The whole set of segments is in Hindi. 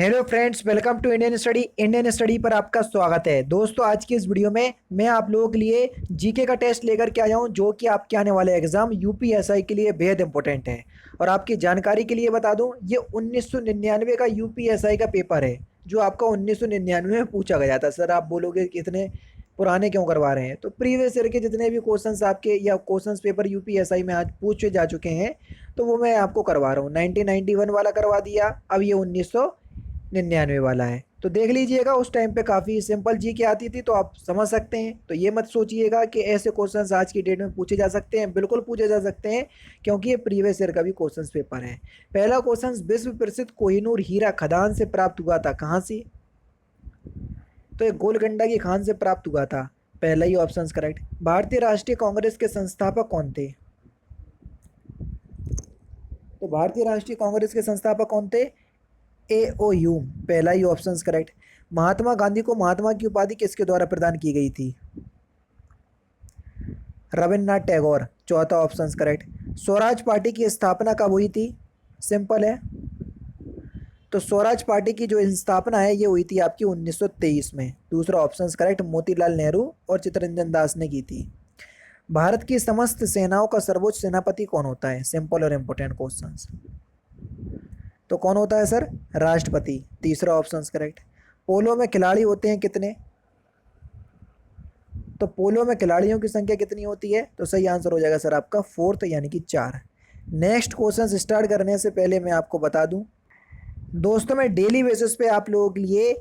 Hello friends, welcome to Indian study पर आपका स्वागत है। दोस्तों, आज की इस वीडियो में मैं आप लोगों के लिए जीके का टेस्ट लेकर के आया हूं, जो कि आपके आने वाले एग्जाम यूपीएसआई के लिए बेहद इंपॉर्टेंट है। और आपकी जानकारी के लिए बता दूं, ये 1999 का यूपीएसआई का पेपर है, जो आपका 1999 में पूछा गया था। सर, आप बोलोगे कि इतने पुराने क्यों करवा रहे हैं? तो प्रीवियस ईयर के जितने भी क्वेश्चंस आपके या क्वेश्चंस पेपर यूपीएसआई में आज पूछे जा चुके हैं, तो वो मैं आपको करवा रहा हूँ। 1991 वाला करवा दिया, अब ये 1999 वाला है। तो देख लीजिएगा, उस टाइम पे काफ़ी सिंपल जी के आती थी, तो आप समझ सकते हैं। तो ये मत सोचिएगा कि ऐसे क्वेश्चंस आज की डेट में पूछे जा सकते हैं, बिल्कुल पूछे जा सकते हैं, क्योंकि ये प्रीवियस ईयर का भी क्वेश्चंस पेपर है। पहला क्वेश्चन, विश्व प्रसिद्ध कोहिनूर हीरा खदान से प्राप्त हुआ था, कहाँ से? तो ये गोलकंडा की खान से प्राप्त हुआ था। पहला ही ऑप्शन करेक्ट। भारतीय राष्ट्रीय कांग्रेस के संस्थापक कौन थे? तो भारतीय राष्ट्रीय कांग्रेस के संस्थापक कौन थे? एओयू। पहला ही ऑप्शन करेक्ट। महात्मा गांधी को महात्मा की उपाधि किसके द्वारा प्रदान की गई थी? रविन्द्रनाथ टैगोर। चौथा ऑप्शन करेक्ट। स्वराज पार्टी की स्थापना कब हुई थी? सिंपल है। तो स्वराज पार्टी की जो स्थापना है, ये हुई थी आपकी 1923 में। दूसरा ऑप्शन करेक्ट, मोतीलाल नेहरू और चित्तरंजन दास ने की थी। भारत की समस्त सेनाओं का सर्वोच्च सेनापति कौन होता है? सिंपल और इंपोर्टेंट क्वेश्चन। तो कौन होता है सर? राष्ट्रपति। तीसरा ऑप्शन करेक्ट। पोलो में खिलाड़ी होते हैं कितने? तो पोलो में खिलाड़ियों की संख्या कितनी होती है? तो सही आंसर हो जाएगा सर आपका फोर्थ, यानी कि 4। नेक्स्ट क्वेश्चन स्टार्ट करने से पहले मैं आपको बता दूं, दोस्तों, मैं डेली बेसिस पे आप लोगों के लिए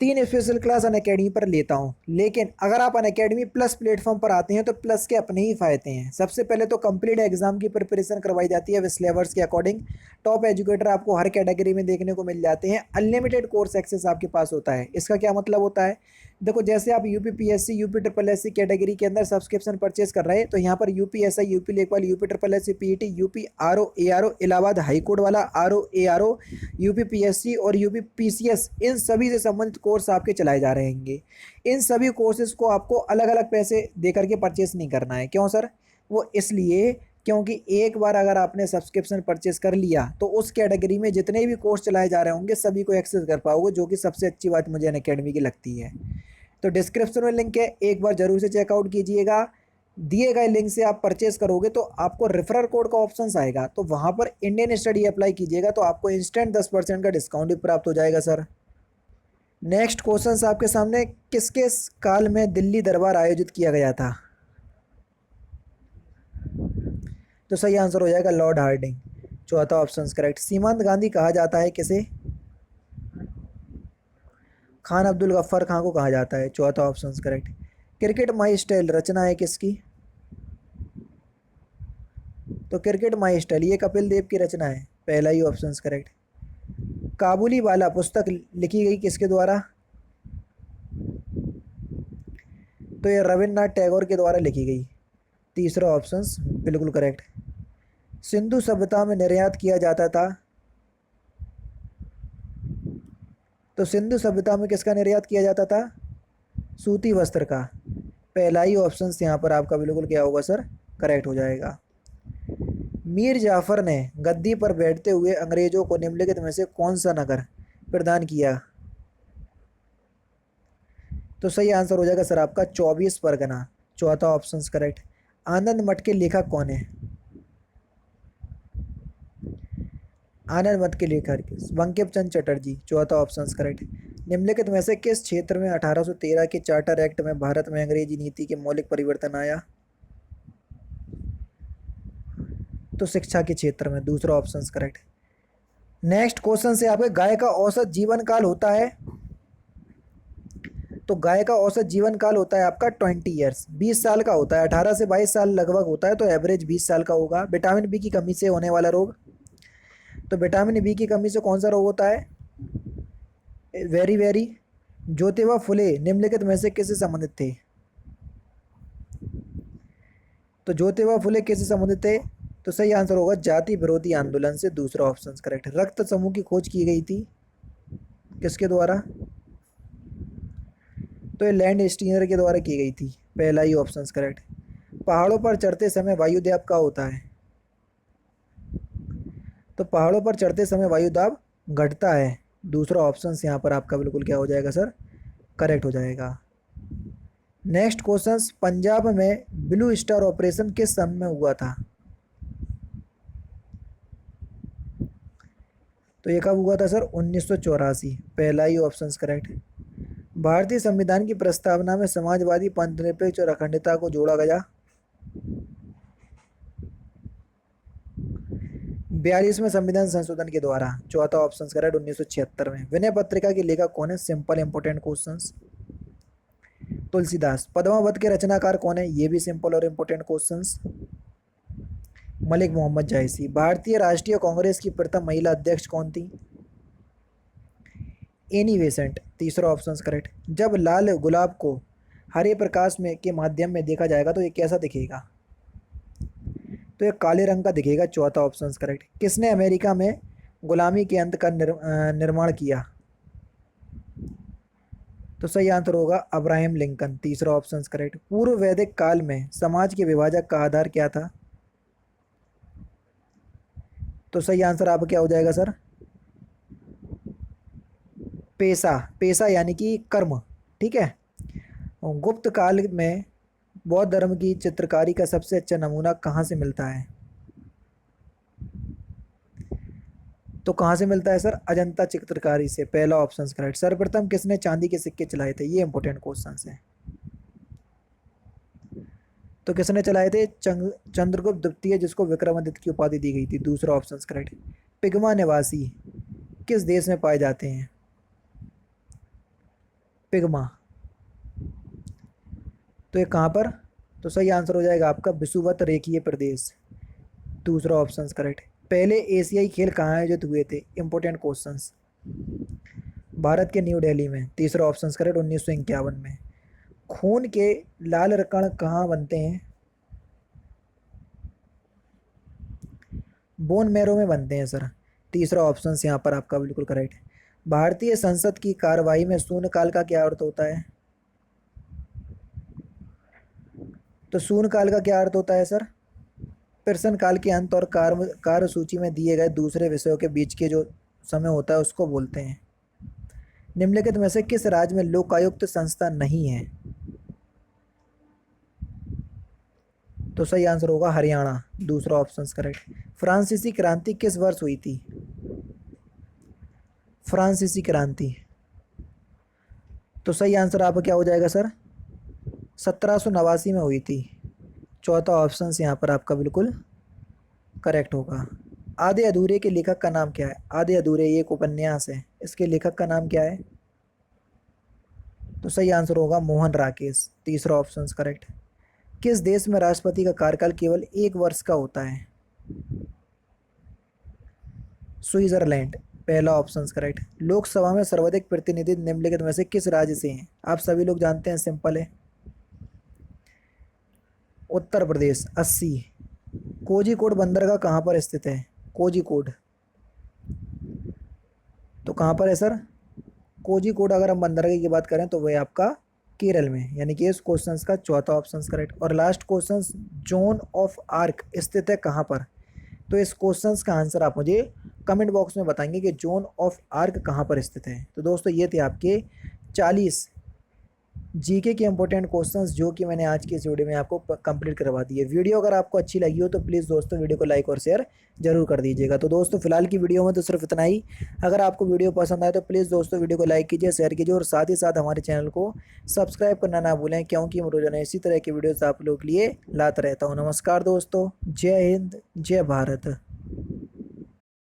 3 स्पेशल क्लास अनअकैडमी पर लेता हूँ। लेकिन अगर आप अनअकैडमी प्लस प्लेटफॉर्म पर आते हैं तो प्लस के अपने ही फ़ायदे हैं। सबसे पहले तो कंप्लीट एग्जाम की प्रिपरेशन करवाई जाती है विद सिलेबस के अकॉर्डिंग। टॉप एजुकेटर आपको हर कैटेगरी में देखने को मिल जाते हैं। अनलिमिटेड कोर्स एक्सेस आपके पास होता है। इसका क्या मतलब होता है? देखो, जैसे आप UP PSC, UP triple SC category के अंदर सब्सक्रिप्शन परचेज कर रहे हैं, तो यहाँ पर यूपीएसआई, यूपी लेखपाल, UP triple SC PET, UP RO ARO, Allahabad high court वाला आरओ एआरओ, यूपी पीएससी और यूपी पीसीएस, इन सभी से संबंधित कोर्स आपके चलाए जा रहे हैं। इन सभी कोर्सेज को आपको अलग अलग पैसे दे करके परचेस नहीं करना है। क्यों सर? वो इसलिए क्योंकि एक बार अगर आपने सब्सक्रिप्शन परचेस कर लिया, तो उस कैटेगरी में जितने भी कोर्स चलाए जा रहे होंगे सभी को एक्सेस कर पाओगे, जो कि सबसे अच्छी बात मुझे अनअकैडमी की लगती है। तो डिस्क्रिप्शन में लिंक है, एक बार जरूर से चेकआउट कीजिएगा। दिए गए लिंक से आप परचेस करोगे तो आपको रेफरल कोड का ऑप्शन आएगा, तो वहाँ पर इंडियन स्टडी अप्लाई कीजिएगा, तो आपको इंस्टेंट 10% का डिस्काउंट भी प्राप्त हो जाएगा सर। नेक्स्ट क्वेश्चन आपके सामने, किसके काल में दिल्ली दरबार आयोजित किया गया था? तो सही आंसर हो जाएगा लॉर्ड हार्डिंग। चौथा ऑप्शन करेक्ट। सीमांत गांधी कहा जाता है किसे? खान अब्दुल गफ्फार खान को कहा जाता है। चौथा option correct. Cricket my style रचना है किसकी? तो क्रिकेट माई स्टाइल ये कपिल देव की रचना है। पहला ही ऑप्शन करेक्ट। काबुली वाला पुस्तक लिखी गई किसके द्वारा? तो ये रविन्द्रनाथ टैगोर के द्वारा लिखी गई। तीसरा ऑप्शन बिल्कुल करेक्ट। सिंधु सभ्यता में निर्यात किया जाता था, तो सिंधु सभ्यता में किसका निर्यात किया जाता था? सूती वस्त्र का। पहला ही ऑप्शन यहाँ पर आपका बिल्कुल क्या होगा सर? करेक्ट हो जाएगा। मीर जाफर ने गद्दी पर बैठते हुए अंग्रेजों को निम्नलिखित में से कौन सा नगर प्रदान किया? तो सही आंसर हो जाएगा सर आपका 24 परगना। चौथा ऑप्शन करेक्ट। आनंद मठ के लेखक कौन है? आनंद मठ के लेखक बंकिम चंद्र चटर्जी। चौथा ऑप्शन करेक्ट। निम्नलिखित में से किस क्षेत्र में 1813 के चार्टर एक्ट में भारत में अंग्रेजी नीति के मौलिक परिवर्तन आया? तो शिक्षा के क्षेत्र में। दूसरा ऑप्शन करेक्ट। नेक्स्ट क्वेश्चन से आपके, गाय का औसत जीवन काल होता है? तो गाय का औसत जीवन काल होता है आपका 20 ईयर्स, 20 साल का होता है। 18 से 22 साल लगभग होता है, तो एवरेज 20 साल का होगा। विटामिन बी की कमी से होने वाला रोग? तो विटामिन बी की कमी से कौन सा रोग होता है? Very very. ज्योतिबा फुले निम्नलिखित में से किससे संबंधित थे? तो ज्योतिबा फुले किससे संबंधित थे? तो सही आंसर होगा जाति विरोधी आंदोलन से। दूसरा ऑप्शन करेक्ट। रक्त समूह की खोज की गई थी किसके द्वारा? तो ये लैंड स्टीनर के द्वारा की गई थी। पहला ही ऑप्शन करेक्ट। पहाड़ों पर चढ़ते समय वायुदाब क्या होता है? तो पहाड़ों पर चढ़ते समय वायुदाब घटता है। दूसरा ऑप्शन यहाँ पर आपका बिल्कुल क्या हो जाएगा सर, करेक्ट हो जाएगा। नेक्स्ट क्वेश्चन, पंजाब में ब्लू स्टार ऑपरेशन किस सन में हुआ था? तो ये कब हुआ था सर? 1984। पहला ही ऑप्शन करेक्ट। भारतीय संविधान की प्रस्तावना में समाजवादी, पंथनिरपेक्ष और अखंडता को जोड़ा गया। 42वें संविधान संशोधन के द्वारा। चौथा ऑप्शन करेक्ट, 1976 में। विनय पत्रिका के लेखक कौन है? Simple important questions. Tulsidas. Padmavat के रचनाकार कौन है? ये भी सिंपल और इंपोर्टेंट क्वेश्चंस। मलिक मोहम्मद जायसी। भारतीय राष्ट्रीय कांग्रेस की प्रथम महिला अध्यक्ष कौन थी? Annie Besant. तीसरा ऑप्शन करेक्ट। जब लाल गुलाब को हरे प्रकाश में के माध्यम में देखा जाएगा तो ये कैसा दिखेगा? तो ये काले रंग का दिखेगा। चौथा ऑप्शन करेक्ट। किसने अमेरिका में गुलामी के अंत का निर्माण किया? तो सही आंसर होगा अब्राहम लिंकन। तीसरा ऑप्शन करेक्ट। पूर्व वैदिक काल में समाज के विभाजक का आधार क्या था? तो सही आंसर आपका क्या हो जाएगा सर? पेशा। पेशा यानी कि कर्म। ठीक है। गुप्त काल में बौद्ध धर्म की चित्रकारी का सबसे अच्छा नमूना कहाँ से मिलता है? तो कहाँ से मिलता है सर? अजंता चित्रकारी से। पहला ऑप्शन करेक्ट। सर्वप्रथम किसने चांदी के सिक्के चलाए थे? ये इंपॉर्टेंट क्वेश्चन है। तो किसने चलाए थे? चंद्रगुप्त द्वितीय, जिसको विक्रमादित्य की उपाधि दी गई थी। दूसरा ऑप्शन करेक्ट। पिग्मा निवासी किस देश में पाए जाते हैं? पिग्मा। तो ये कहाँ पर? तो सही आंसर हो जाएगा आपका विषुवत रेखीय प्रदेश। दूसरा ऑप्शन करेक्ट। पहले एशियाई खेल कहाँ आयोजित हुए थे? Important questions. भारत के न्यू दिल्ली में। तीसरा ऑप्शन करेक्ट, 1951 में। खून के लाल कण कहाँ बनते हैं? बोन मैरो में बनते हैं सर। तीसरा ऑप्शन यहाँ पर आपका बिल्कुल करेक्ट। भारतीय संसद की कार्यवाही में शून्यकाल का क्या अर्थ होता है? तो शून्यकाल का क्या अर्थ होता है सर? प्रश्न काल के अंत और कार्य सूची में दिए गए दूसरे विषयों के बीच के जो समय होता है उसको बोलते हैं। निम्नलिखित में से किस राज्य में लोकायुक्त संस्था नहीं है? तो सही आंसर होगा हरियाणा। दूसरा ऑप्शन करेक्ट। फ्रांसीसी क्रांति किस वर्ष हुई थी? फ्रांसीसी क्रांति। तो सही आंसर आपका क्या हो जाएगा सर? 1789 में हुई थी। चौथा ऑप्शन यहाँ पर आपका बिल्कुल करेक्ट होगा। आधे अधूरे के लेखक का नाम क्या है? आधे अधूरे ये एक उपन्यास है, इसके लेखक का नाम क्या है? तो सही आंसर होगा मोहन राकेश। तीसरा ऑप्शन करेक्ट। किस देश में राष्ट्रपति का कार्यकाल केवल 1 वर्ष का होता है? स्विट्जरलैंड। पहला ऑप्शन करेक्ट। लोकसभा में सर्वाधिक प्रतिनिधि निम्नलिखित में से किस राज्य से हैं? आप सभी लोग जानते हैं, सिंपल है। उत्तर प्रदेश 80। कोझिकोड बंदरगाह कहाँ पर स्थित है? कोझिकोड। तो कहाँ पर है सर? कोझिकोड अगर हम बंदरगाह की बात करें तो वह आपका केरल में, यानी कि इस क्वेश्चन का चौथा ऑप्शन करेक्ट। और last question, zone of arc स्थित है कहाँ पर? तो इस क्वेश्चन का आंसर आप मुझे कमेंट बॉक्स में बताएंगे कि जोन ऑफ आर्क कहाँ पर स्थित है। तो दोस्तों ये थे आपके 40 जीके के इंपॉर्टेंट क्वेश्चंस जो कि मैंने आज की इस वीडियो में आपको कंप्लीट करवा दी है। वीडियो अगर आपको अच्छी लगी हो तो प्लीज़ दोस्तों वीडियो को लाइक और शेयर जरूर कर दीजिएगा। तो दोस्तों फिलहाल की वीडियो में तो सिर्फ इतना ही। अगर आपको वीडियो पसंद आए तो प्लीज़ दोस्तों वीडियो को लाइक कीजिए, शेयर कीजिए और साथ ही साथ हमारे चैनल को सब्सक्राइब करना ना भूलें, क्योंकि मैं रोजाना इसी तरह की वीडियोज़ आप लोग के लिए लाता रहता हूँ। नमस्कार दोस्तों, जय हिंद, जय भारत।